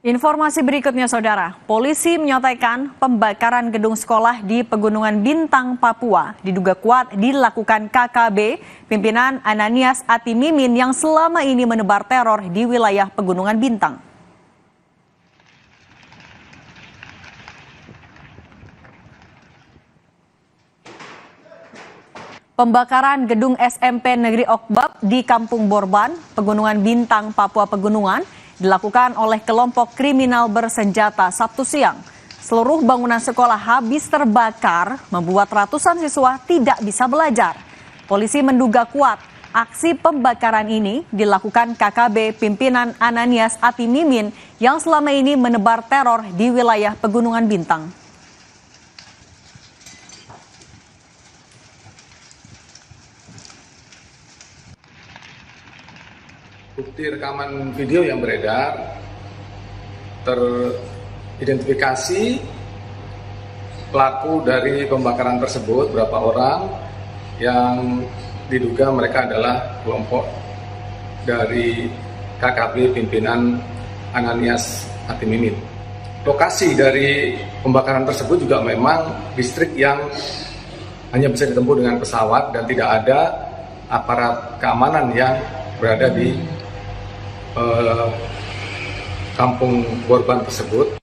Informasi berikutnya, Saudara. Polisi menyatakan pembakaran gedung sekolah di Pegunungan Bintang, Papua diduga kuat dilakukan KKB, pimpinan Ananias Atimimin yang selama ini menebar teror di wilayah Pegunungan Bintang. Pembakaran gedung SMP Negeri Okbab di Kampung Borban, Pegunungan Bintang, Papua Pegunungan, dilakukan oleh kelompok kriminal bersenjata Sabtu siang. Seluruh bangunan sekolah habis terbakar, membuat ratusan siswa tidak bisa belajar. Polisi menduga kuat aksi pembakaran ini dilakukan KKB pimpinan Ananias Atimimin yang selama ini menebar teror di wilayah Pegunungan Bintang. Bukti rekaman video yang beredar teridentifikasi pelaku dari pembakaran tersebut, berapa orang yang diduga mereka adalah kelompok dari KKB pimpinan Ananias Atimimin. Lokasi dari pembakaran tersebut juga memang distrik yang hanya bisa ditempuh dengan pesawat dan tidak ada aparat keamanan yang berada di Kampung Borban tersebut.